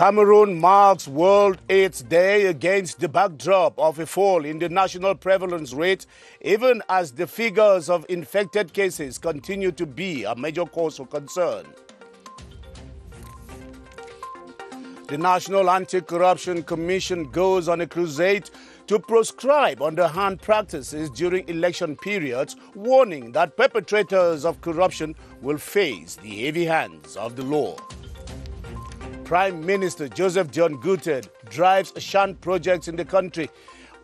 Cameroon marks World AIDS Day against the backdrop of a fall in the national prevalence rate, even as the figures of infected cases continue to be a major cause for concern. The National Anti-Corruption Commission goes on a crusade to proscribe underhand practices during election periods, warning that perpetrators of corruption will face the heavy hands of the law. Prime Minister Joseph John Gutted drives shunt projects in the country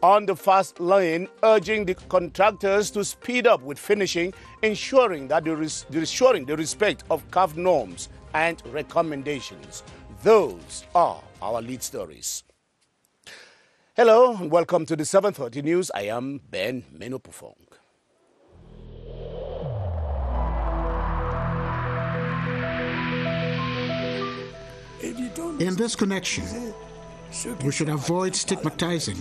on the fast lane, urging the contractors to speed up with finishing, ensuring the respect of CAF norms and recommendations. Those are our lead stories. Hello and welcome to the 7:30 News. I am Ben Menopufong. In this connection, we should avoid stigmatizing.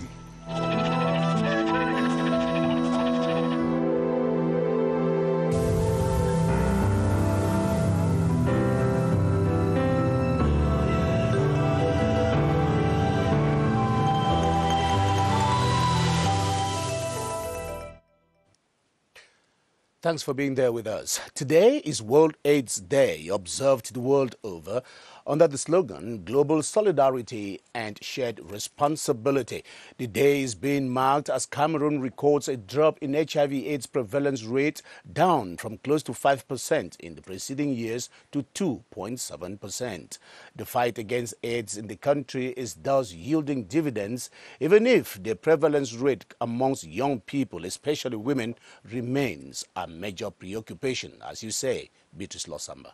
Thanks for being there with us. Today is World AIDS Day, observed the world over under the slogan Global Solidarity and Shared Responsibility. The day is being marked as Cameroon records a drop in HIV/AIDS prevalence rate, down from close to 5% in the preceding years to 2.7%. The fight against AIDS in the country is thus yielding dividends, even if the prevalence rate amongst young people, especially women, remains a major preoccupation, as you say, Beatrice Losamba.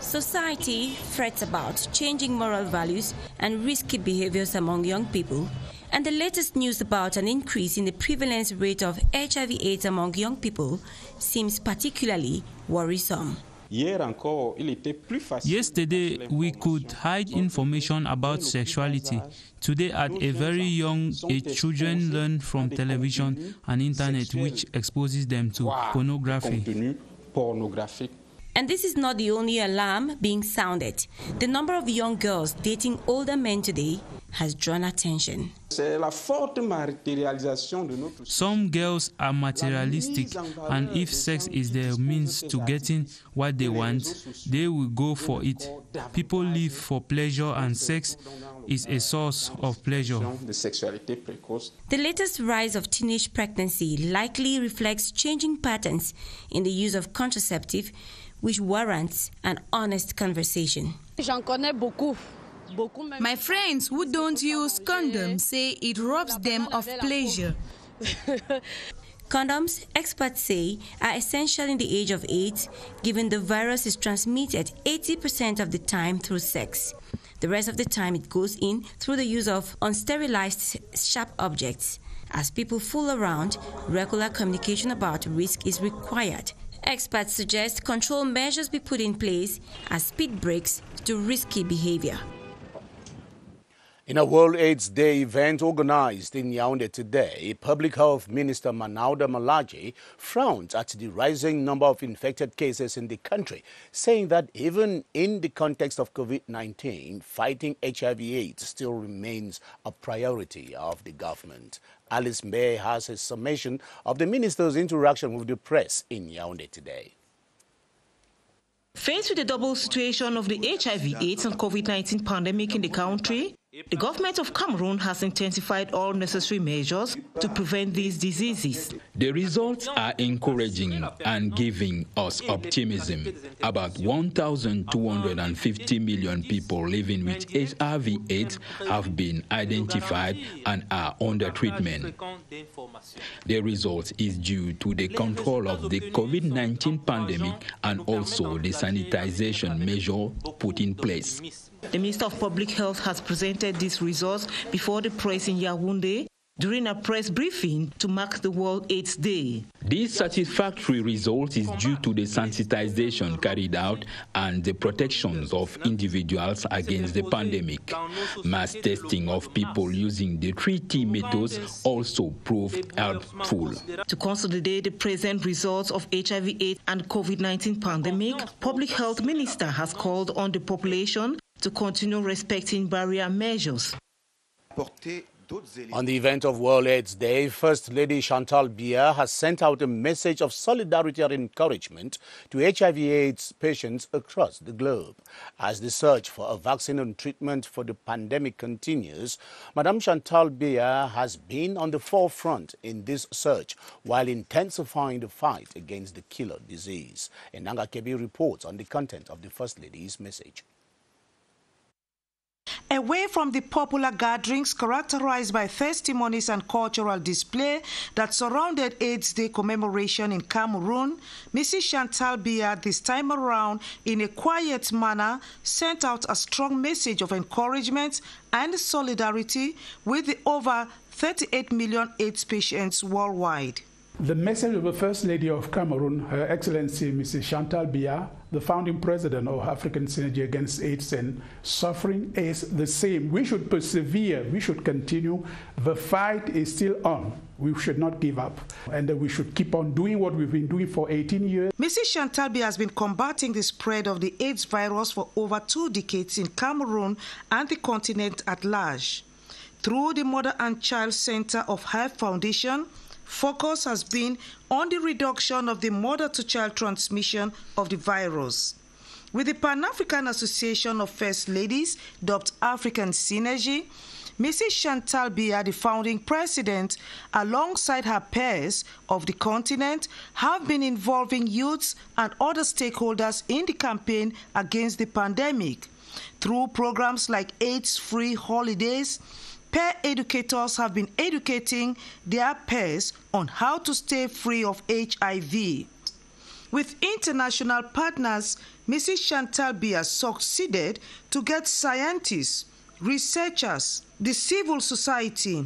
Society frets about changing moral values and risky behaviors among young people, and the latest news about an increase in the prevalence rate of HIV/AIDS among young people seems particularly worrisome. Yesterday, we could hide information about sexuality. Today, at a very young age, children learn from television and internet, which exposes them to pornography. And this is not the only alarm being sounded. The number of young girls dating older men today has drawn attention. Some girls are materialistic, and if sex is their means to getting what they want, they will go for it. People live for pleasure, and sex is a source of pleasure. The latest rise of teenage pregnancy likely reflects changing patterns in the use of contraceptive, which warrants an honest conversation. My friends who don't use condoms say it robs them of pleasure. Condoms, experts say, are essential in the age of AIDS, given the virus is transmitted 80% of the time through sex. The rest of the time it goes in through the use of unsterilized sharp objects. As people fool around, regular communication about risk is required. Experts suggest control measures be put in place as speed breaks to risky behavior. In a World AIDS Day event organized in Yaoundé today, Public Health Minister Manauda Malaji frowned at the rising number of infected cases in the country, saying that even in the context of COVID-19, fighting HIV/AIDS still remains a priority of the government. Alice May has a summation of the minister's interaction with the press in Yaoundé today. Faced with the double situation of the HIV/AIDS and COVID-19 pandemic in the country, the government of Cameroon has intensified all necessary measures to prevent these diseases. The results are encouraging and giving us optimism. About 1,250 million people living with HIV/AIDS have been identified and are under treatment. The result is due to the control of the COVID-19 pandemic and also the sanitization measure put in place. The Minister of Public Health has presented these results before the press in Yaoundé, during a press briefing to mark the World AIDS Day. This satisfactory result is due to the sensitization carried out and the protections of individuals against the pandemic. Mass testing of people using the 3T methods also proved helpful. To consolidate the present results of HIV/AIDS and COVID-19 pandemic, Public Health Minister has called on the population to continue respecting barrier measures. On the event of World AIDS Day, First Lady Chantal Biya has sent out a message of solidarity and encouragement to HIV/AIDS patients across the globe. As the search for a vaccine and treatment for the pandemic continues, Madame Chantal Biya has been on the forefront in this search while intensifying the fight against the killer disease. Enanga Kebi reports on the content of the First Lady's message. Away from the popular gatherings characterized by testimonies and cultural display that surrounded AIDS Day commemoration in Cameroon, Mrs. Chantal Biya this time around, in a quiet manner, sent out a strong message of encouragement and solidarity with the over 38 million AIDS patients worldwide. The message of the First Lady of Cameroon, Her Excellency Mrs. Chantal Biya, the founding president of African Synergy Against AIDS and Suffering, is the same. We should persevere. We should continue. The fight is still on. We should not give up. And we should keep on doing what we've been doing for 18 years. Mrs. Chantal Biya has been combating the spread of the AIDS virus for over 2 decades in Cameroon and the continent at large. Through the Mother and Child Center of Health Foundation, focus has been on the reduction of the mother-to-child transmission of the virus. With the Pan-African Association of First Ladies, dubbed African Synergy, Mrs. Chantal Biya, the founding president, alongside her peers of the continent, have been involving youths and other stakeholders in the campaign against the pandemic. Through programs like AIDS-free holidays, peer educators have been educating their peers on how to stay free of HIV. With international partners, Mrs. Chantal Biya succeeded to get scientists, researchers, the civil society,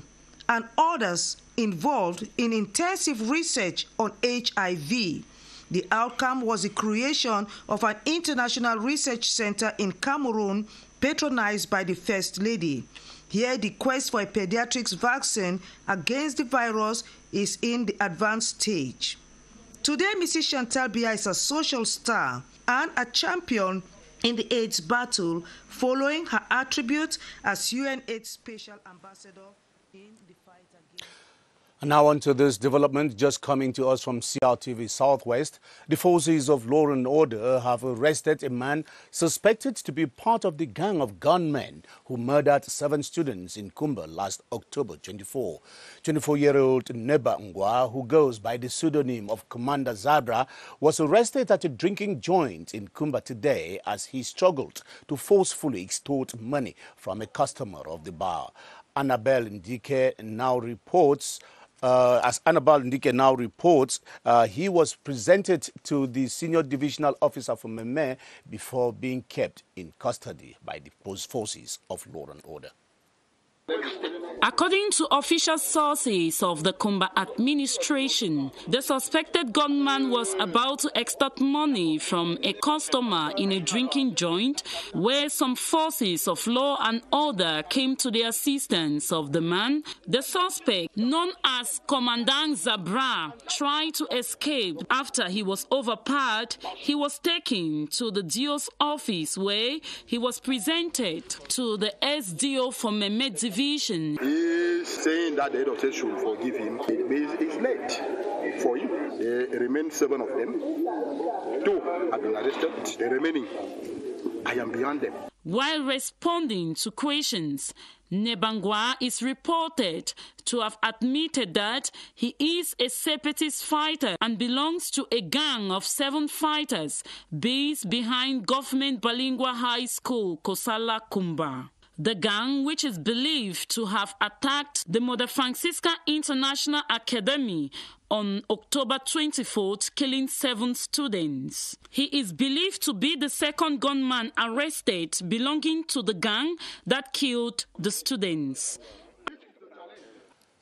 and others involved in intensive research on HIV. The outcome was the creation of an international research center in Cameroon, patronized by the First Lady. Here, the quest for a pediatrics vaccine against the virus is in the advanced stage. Today, Mrs. Chantal Biya is a social star and a champion in the AIDS battle, following her attributes as UN AIDS Special Ambassador in the fight against... And now on to this development just coming to us from CRTV Southwest. The forces of law and order have arrested a man suspected to be part of the gang of gunmen who murdered 7 students in KUMBA last October 24. 24-year-old Neba Ngwa, who goes by the pseudonym of Commander ZABRA, was arrested at a drinking joint in KUMBA today as he struggled to forcefully extort money from a customer of the bar. Annabelle Ndike now reports... he was presented to the senior divisional officer from Meme before being kept in custody by the forces of law and order. According to official sources of the KUMBA administration, the suspected gunman was about to extort money from a customer in a drinking joint where some forces of law and order came to the assistance of the man. The suspect, known as Commandant ZABRA, tried to escape. After he was overpowered, he was taken to the DO's office where he was presented to the SDO for Meme Division. He's saying that the head of state should forgive him. It's late for him. There remain 7 of them. 2 have been arrested. The remaining, I am beyond them. While responding to questions, Nebangwa is reported to have admitted that he is a separatist fighter and belongs to a gang of 7 fighters based behind Government Balingwa High School, Kosala KUMBA. The gang, which is believed to have attacked the Mother Francisca International Academy on October 24th, killing 7 students. He is believed to be the second gunman arrested belonging to the gang that killed the students.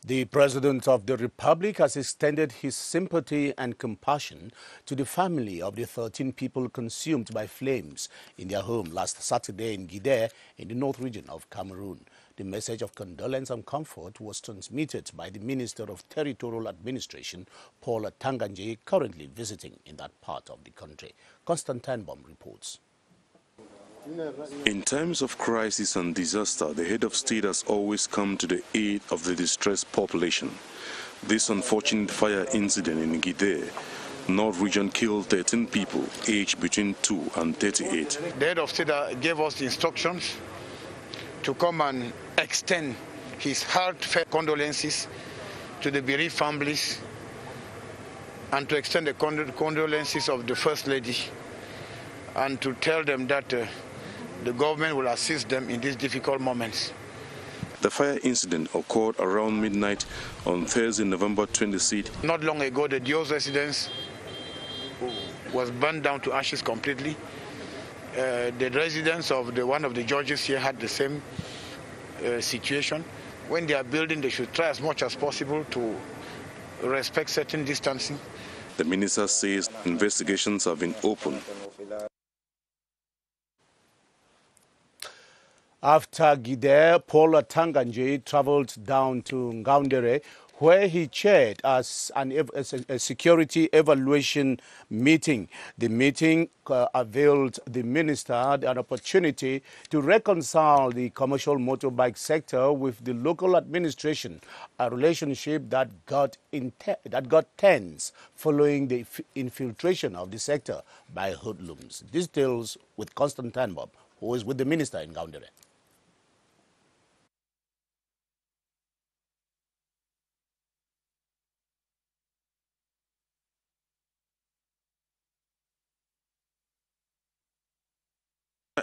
The President of the Republic has extended his sympathy and compassion to the family of the 13 people consumed by flames in their home last Saturday in Vidéo in the north region of Cameroon. The message of condolence and comfort was transmitted by the Minister of Territorial Administration, Paul Atanganje, currently visiting in that part of the country. Constantine Baum reports. In times of crisis and disaster, the head of state has always come to the aid of the distressed population. This unfortunate fire incident in Vidéo, North region, killed 13 people aged between 2 and 38. The head of state gave us the instructions to come and extend his heartfelt condolences to the bereaved families and to extend the condolences of the First Lady and to tell them that the government will assist them in these difficult moments. The fire incident occurred around midnight on Thursday, November 26th. Not long ago, the Dios residence was burned down to ashes completely. The residents of one of the judges here had the same situation. When they are building, they should try as much as possible to respect certain distancing. The minister says investigations have been opened. After Vidéo, Paul Atanganje traveled down to Ngaoundéré, where he chaired as a security evaluation meeting. The meeting availed the minister an opportunity to reconcile the commercial motorbike sector with the local administration, a relationship that got tense following the infiltration of the sector by hoodlums. Details with Constantine Bob, who is with the minister in Ngaoundéré.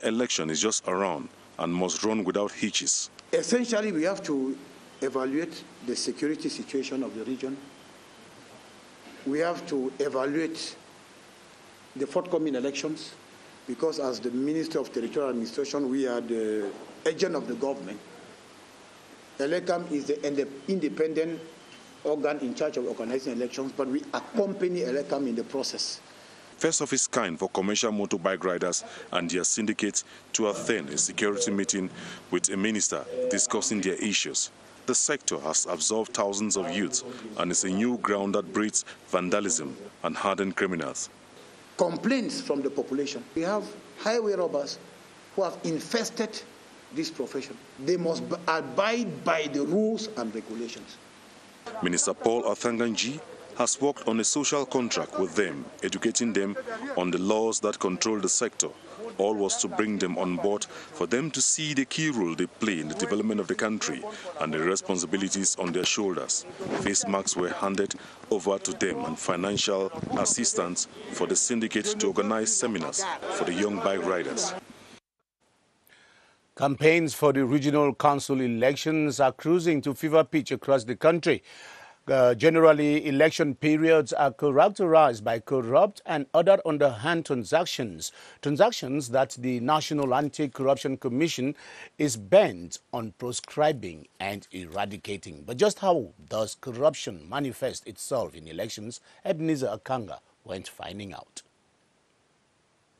Election is just around and must run without hitches. Essentially, we have to evaluate the security situation of the region. We have to evaluate the forthcoming elections, because as the Minister of Territorial Administration, we are the agent of the government. ELECAM is the independent organ in charge of organizing elections, but we accompany ELECAM in the process. First of its kind for commercial motorbike riders and their syndicates to attend a security meeting with a minister discussing their issues. The sector has absorbed thousands of youths and is a new ground that breeds vandalism and hardened criminals. Complaints from the population. We have highway robbers who have infested this profession. They must abide by the rules and regulations. Minister Paul Atanganje has worked on a social contract with them, educating them on the laws that control the sector. All was to bring them on board for them to see the key role they play in the development of the country and the responsibilities on their shoulders. Face masks were handed over to them and financial assistance for the syndicate to organize seminars for the young bike riders. Campaigns for the regional council elections are cruising to fever pitch across the country. Generally, election periods are characterized by corrupt and other underhand transactions that the National Anti-Corruption Commission is bent on proscribing and eradicating. But just how does corruption manifest itself in elections? Ebenezer Akanga went finding out.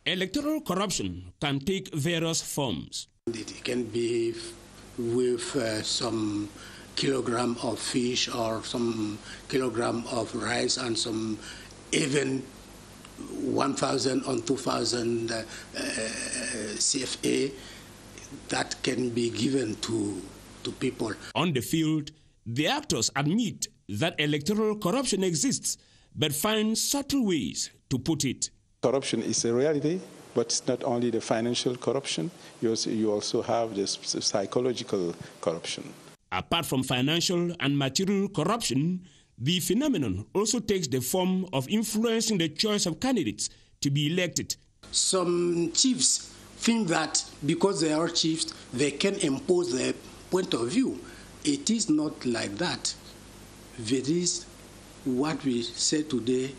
Electoral corruption can take various forms. It can be with some kilogram of fish or some kilogram of rice and some even 1,000 or 2,000 CFA that can be given to people. On the field, the actors admit that electoral corruption exists, but find subtle ways to put it. Corruption is a reality, but it's not only the financial corruption, you also have the psychological corruption. Apart from financial and material corruption, the phenomenon also takes the form of influencing the choice of candidates to be elected. Some chiefs think that because they are chiefs, they can impose their point of view. It is not like that. It is what we say today,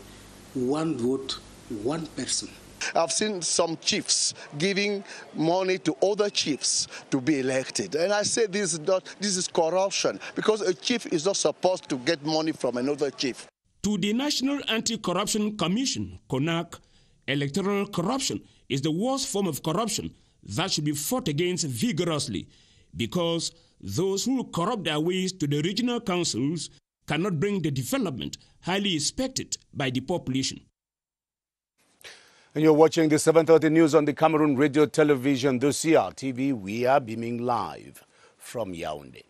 one vote, one person. I've seen some chiefs giving money to other chiefs to be elected. And I say this is corruption, because a chief is not supposed to get money from another chief. To the National Anti-Corruption Commission, CONAC, electoral corruption is the worst form of corruption that should be fought against vigorously, because those who corrupt their ways to the regional councils cannot bring the development highly expected by the population. And you're watching the 7:30 news on the Cameroon Radio Television, the CRTV. We are beaming live from Yaoundé.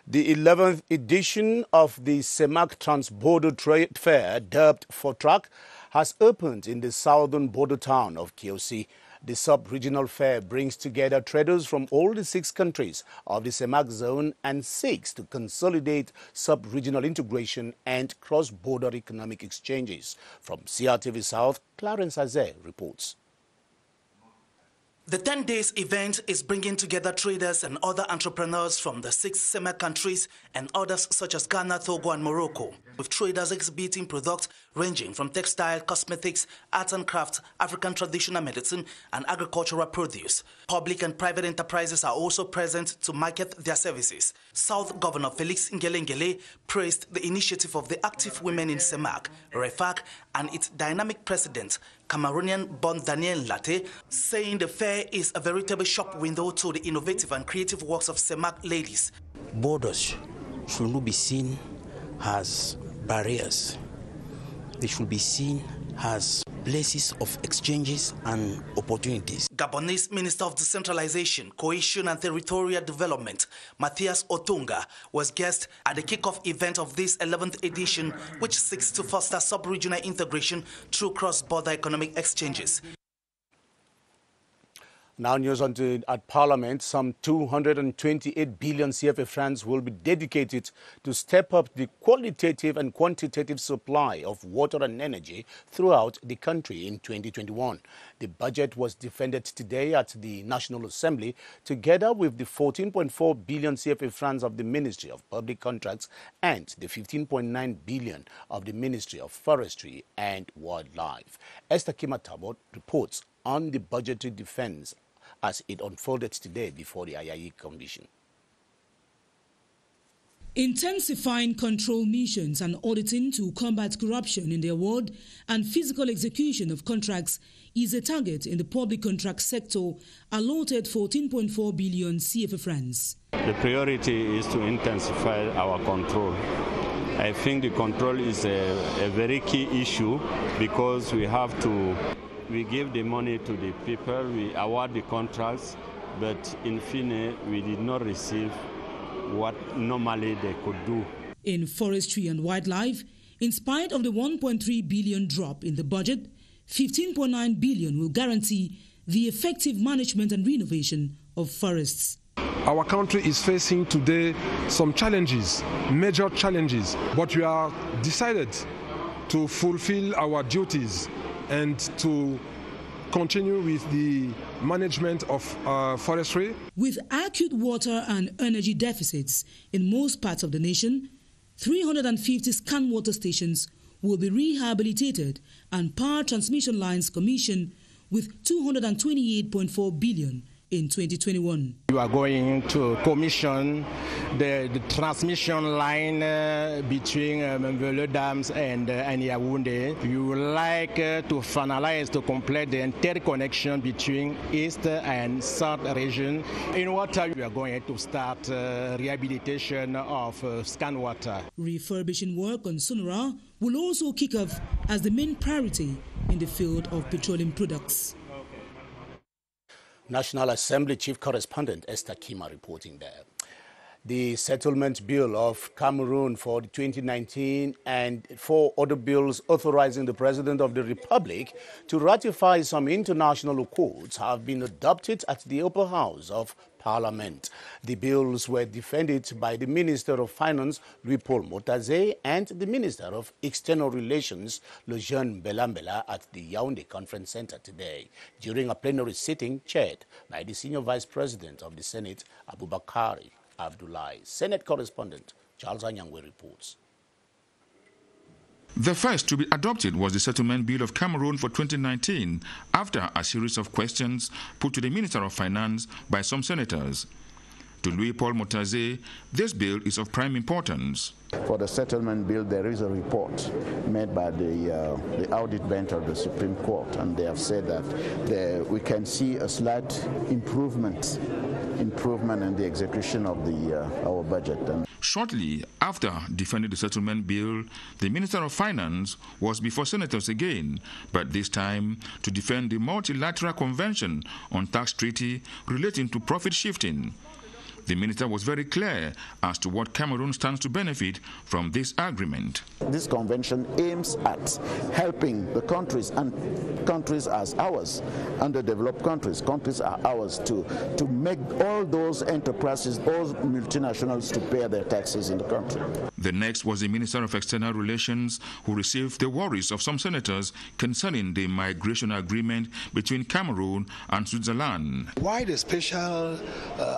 The 11th edition of the CEMAC Trans-Border Trade Fair, dubbed FOTRAC, has opened in the southern border town of Kiosi. The sub-regional fair brings together traders from all the 6 countries of the CEMAC zone and seeks to consolidate sub-regional integration and cross-border economic exchanges. From CRTV South, Clarence Azé reports. The 10 days event is bringing together traders and other entrepreneurs from the 6 CEMAC countries and others such as Ghana, Togo and Morocco, with traders exhibiting products ranging from textile, cosmetics, arts and crafts, African traditional medicine and agricultural produce. Public and private enterprises are also present to market their services. South Governor Felix Ngelengele praised the initiative of the active women in CEMAC, REFAC, and its dynamic president, Cameroonian-born Daniel Latte, saying the fair is a veritable shop window to the innovative and creative works of CEMAC ladies. Borders should not be seen as barriers. They should be seen as places of exchanges and opportunities. Gabonese Minister of Decentralization, Cohesion and Territorial Development, Matthias Otunga, was guest at the kickoff event of this 11th edition, which seeks to foster sub-regional integration through cross-border economic exchanges. Now news on to at Parliament. Some 228 billion CFA francs will be dedicated to step up the qualitative and quantitative supply of water and energy throughout the country in 2021. The budget was defended today at the National Assembly, together with the 14.4 billion CFA francs of the Ministry of Public Contracts and the 15.9 billion of the Ministry of Forestry and Wildlife. Esther Kimatabot reports on the budgetary defense as it unfolded today before the IIE Commission. Intensifying control missions and auditing to combat corruption in the award and physical execution of contracts is a target in the public contract sector, allotted 14.4 billion CFA francs. The priority is to intensify our control. I think the control is a very key issue, because we give the money to the people, we award the contracts, but in fine, we did not receive what normally they could do. In forestry and wildlife, in spite of the 1.3 billion drop in the budget, 15.9 billion will guarantee the effective management and renovation of forests. Our country is facing today some challenges, major challenges, but we are decided to fulfill our duties and to continue with the management of forestry. With acute water and energy deficits in most parts of the nation, 350 scan water stations will be rehabilitated and power transmission lines commissioned with 228.4 billion in 2021. We are going to commission the transmission line between the dams and Yaoundé. We would like to finalize, to complete the interconnection between East and South region. In water, we are going to start rehabilitation of scan water. Refurbishing work on Sonora will also kick off as the main priority in the field of petroleum products. National Assembly Chief Correspondent Esther Kima reporting there. The settlement bill of Cameroon for 2019 and 4 other bills authorizing the President of the Republic to ratify some international accords have been adopted at the upper house of Parliament. The bills were defended by the Minister of Finance, Louis-Paul Motaze, and the Minister of External Relations, Lejeune Belambela, at the Yaoundé Conference Center today, during a plenary sitting chaired by the Senior Vice President of the Senate, Aboubakari Abdoulaye. Senate correspondent Charles Anyangwe reports. The first to be adopted was the Settlement Bill of Cameroon for 2019, after a series of questions put to the Minister of Finance by some senators. To Louis-Paul Motaze, this bill is of prime importance. For the settlement bill, there is a report made by the audit bench of the Supreme Court, and they have said that we can see a slight improvement in the execution of our budget. Shortly after defending the settlement bill, the Minister of Finance was before senators again, but this time to defend the Multilateral Convention on Tax Treaty relating to profit shifting. The minister was very clear as to what Cameroon stands to benefit from this agreement. This convention aims at helping the countries, and countries as ours, underdeveloped countries are ours, to make all those enterprises, all multinationals, to pay their taxes in the country. The next was the Minister of External Relations, who received the worries of some senators concerning the migration agreement between Cameroon and Switzerland. Why the special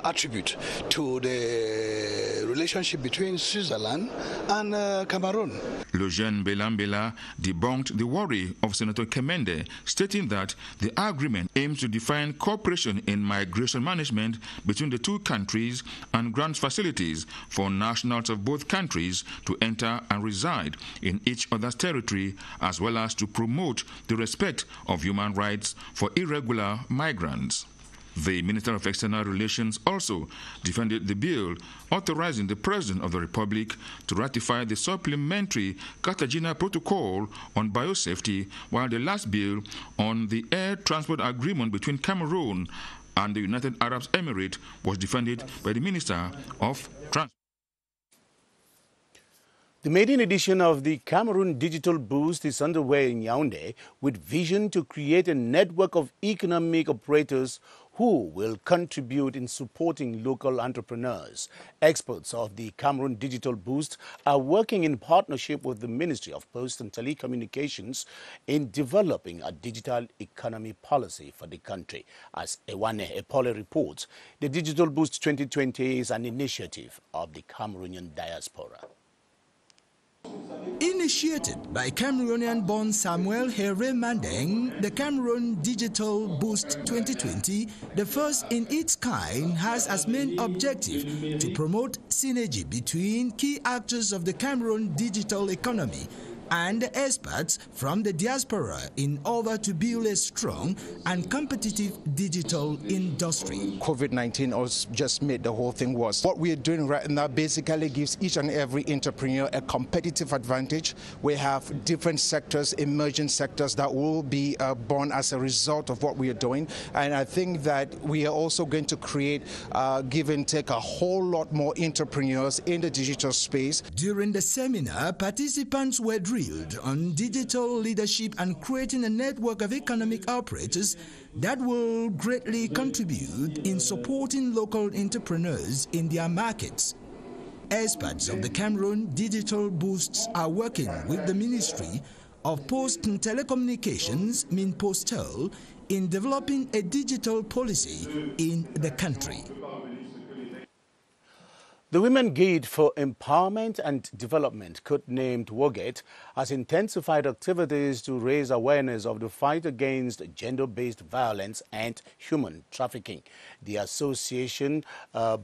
attribute to the relationship between Switzerland and Cameroon? Lejeune Belambela debunked the worry of Senator Kemende, stating that the agreement aims to define cooperation in migration management between the two countries and grants facilities for nationals of both countries to enter and reside in each other's territory, as well as to promote the respect of human rights for irregular migrants. The Minister of External Relations also defended the bill authorizing the President of the Republic to ratify the supplementary Cartagena Protocol on biosafety, while the last bill on the air transport agreement between Cameroon and the United Arab Emirates was defended by the Minister of Transport. The maiden edition of the Cameroon Digital Boost is underway in Yaoundé with vision to create a network of economic operators who will contribute in supporting local entrepreneurs. Experts of the Cameroon Digital Boost are working in partnership with the Ministry of Posts and Telecommunications in developing a digital economy policy for the country. As Ewane Epole reports, the Digital Boost 2020 is an initiative of the Cameroonian diaspora. Initiated by Cameroonian-born Samuel Hervé Mandeng, the Cameroon Digital Boost 2020, the first in its kind, has as main objective to promote synergy between key actors of the Cameroon digital economy and experts from the diaspora in order to build a strong and competitive digital industry. COVID-19 just made the whole thing worse. What we are doing right now basically gives each and every entrepreneur a competitive advantage. We have different sectors, emerging sectors that will be born as a result of what we are doing. And I think that we are also going to create, give and take, a whole lot more entrepreneurs in the digital space. During the seminar, participants were drilled on digital leadership and creating a network of economic operators that will greatly contribute in supporting local entrepreneurs in their markets. Experts of the Cameroon Digital Boosts are working with the Ministry of Posts and Telecommunications, MINPOSTEL, in developing a digital policy in the country. The Women Guide for Empowerment and Development, codenamed WOGET, has intensified activities to raise awareness of the fight against gender-based violence and human trafficking. The association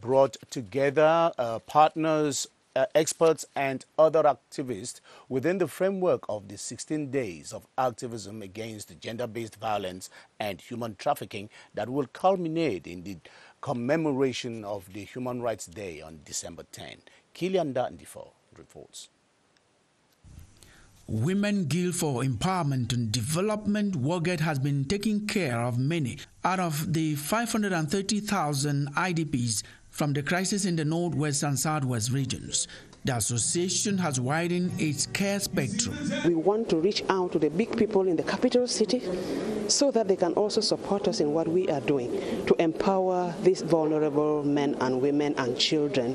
brought together partners, experts and other activists within the framework of the 16 days of activism against gender-based violence and human trafficking that will culminate in the commemoration of the Human Rights Day on December 10. Kilian Dandifo reports. Women Guild for Empowerment and Development, WOGET, has been taking care of many out of the 530,000 IDPs from the crisis in the Northwest and Southwest regions. The association has widened its care spectrum. We want to reach out to the big people in the capital city so that they can also support us in what we are doing to empower these vulnerable men and women and children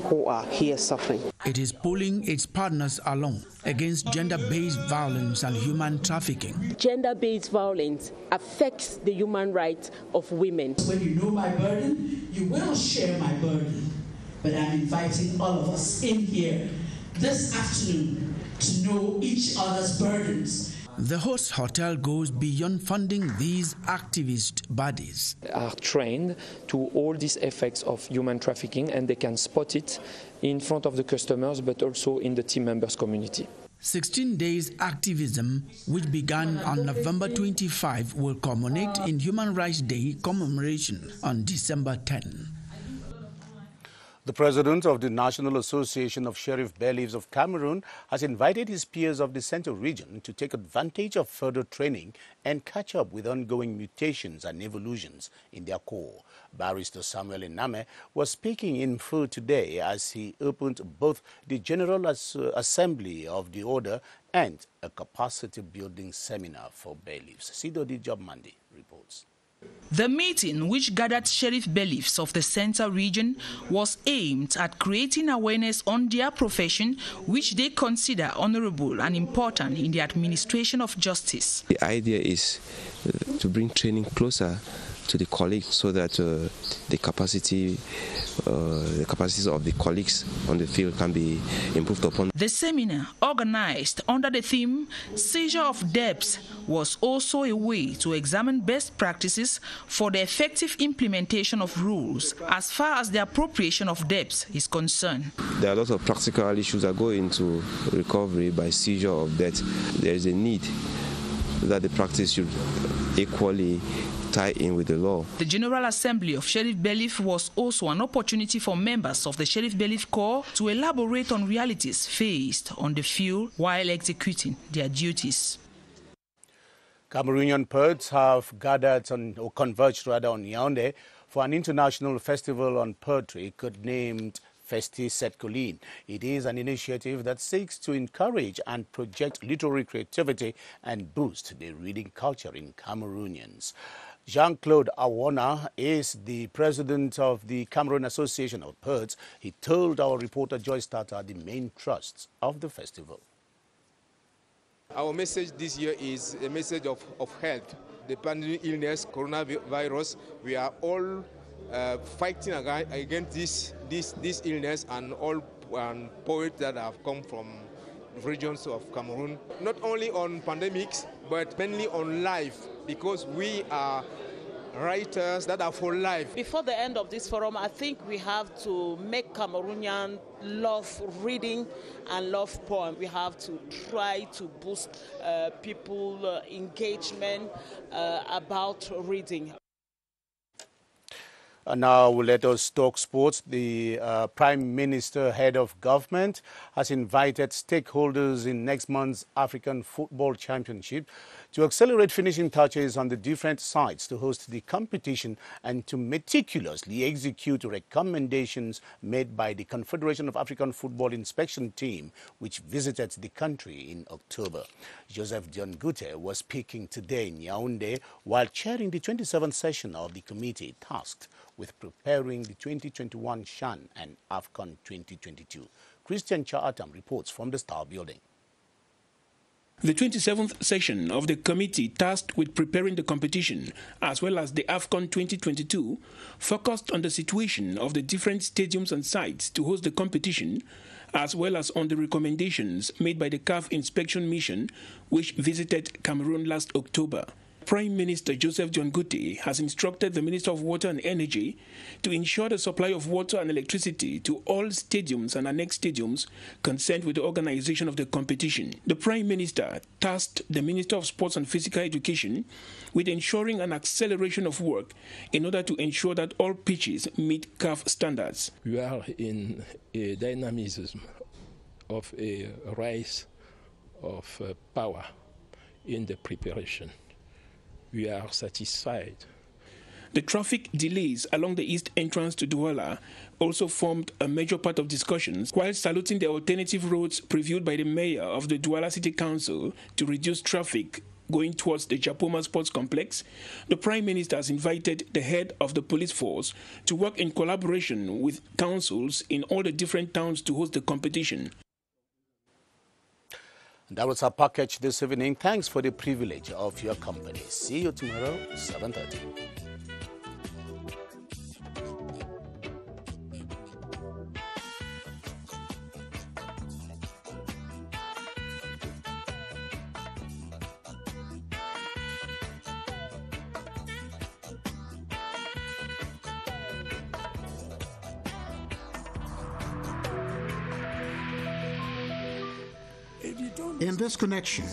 who are here suffering. It is pulling its partners along against gender-based violence and human trafficking. Gender-based violence affects the human rights of women. When you know my burden, you will share my burden. But I'm inviting all of us in here this afternoon to know each other's burdens. The host hotel goes beyond funding these activist bodies. Are trained to all these effects of human trafficking, and they can spot it in front of the customers, but also in the team members community. 16 days activism, which began on November 25, will culminate in Human Rights Day commemoration on December 10. The president of the National Association of Sheriff Bailiffs of Cameroon has invited his peers of the Central region to take advantage of further training and catch up with ongoing mutations and evolutions in their corps. Barrister Samuel Ename was speaking in full today as he opened both the General Assembly of the Order and a capacity-building seminar for bailiffs. Sidodi Jobmandi reports. The meeting, which gathered sheriff bailiffs of the Central region, was aimed at creating awareness on their profession, which they consider honorable and important in the administration of justice. The idea is to bring training closer to the colleagues so that the capacities of the colleagues on the field can be improved upon. The seminar, organized under the theme Seizure of Debts, was also a way to examine best practices for the effective implementation of rules as far as the appropriation of debts is concerned. There are a lot of practical issues that go into recovery by seizure of debt. There is a need that the practice should equally tie in with the law. The General Assembly of Sheriff Bailiff was also an opportunity for members of the Sheriff Bailiff Corps to elaborate on realities faced on the field while executing their duties. Cameroonian poets have gathered or converged on Yaoundé for an international festival on poetry codenamed Festi Set Colline. It is an initiative that seeks to encourage and project literary creativity and boost the reading culture in Cameroonians. Jean-Claude Awona is the president of the Cameroon Association of Poets. He told our reporter Joyce Tata the main thrusts of the festival. Our message this year is a message of health. The pandemic illness, coronavirus, we are all fighting against this illness, and all poets that have come from regions of Cameroon, not only on pandemics, but mainly on life, because we are writers that are for life. Before the end of this forum, I think we have to make Cameroonian love reading and love poem. We have to try to boost people engagement about reading. Now let us talk sports. The Prime Minister, head of government, has invited stakeholders in next month's African Football Championship to accelerate finishing touches on the different sites to host the competition and to meticulously execute recommendations made by the Confederation of African Football Inspection Team, which visited the country in October. Joseph Dion-Gute was speaking today in Yaoundé while chairing the 27th session of the committee tasked with preparing the 2021 CHAN and AFCON 2022. Christian Chaatam reports from the Star Building. The 27th session of the committee tasked with preparing the competition, as well as the AFCON 2022, focused on the situation of the different stadiums and sites to host the competition, as well as on the recommendations made by the CAF inspection mission, which visited Cameroon last October. Prime Minister Joseph Dion-Gute has instructed the Minister of Water and Energy to ensure the supply of water and electricity to all stadiums and annexed stadiums concerned with the organization of the competition. The Prime Minister tasked the Minister of Sports and Physical Education with ensuring an acceleration of work in order to ensure that all pitches meet CAF standards. We are in a dynamism of a rise of power in the preparation. We are satisfied. The traffic delays along the east entrance to Douala also formed a major part of discussions, while saluting the alternative roads previewed by the mayor of the Douala City Council to reduce traffic going towards the Japoma Sports Complex. The Prime Minister has invited the head of the police force to work in collaboration with councils in all the different towns to host the competition. That was our package this evening. Thanks for the privilege of your company. See you tomorrow, 7:30. In this connection,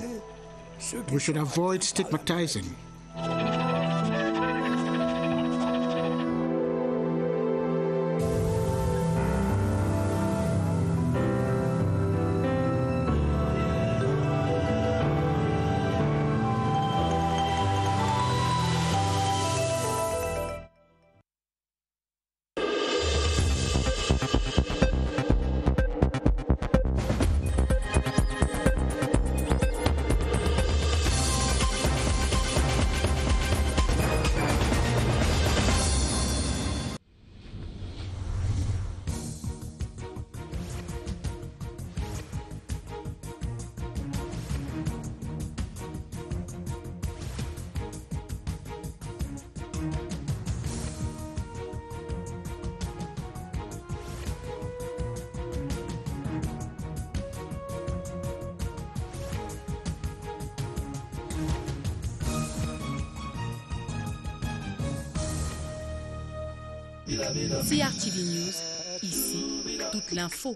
we should avoid stigmatizing. CRTV News, ici, toute l'info.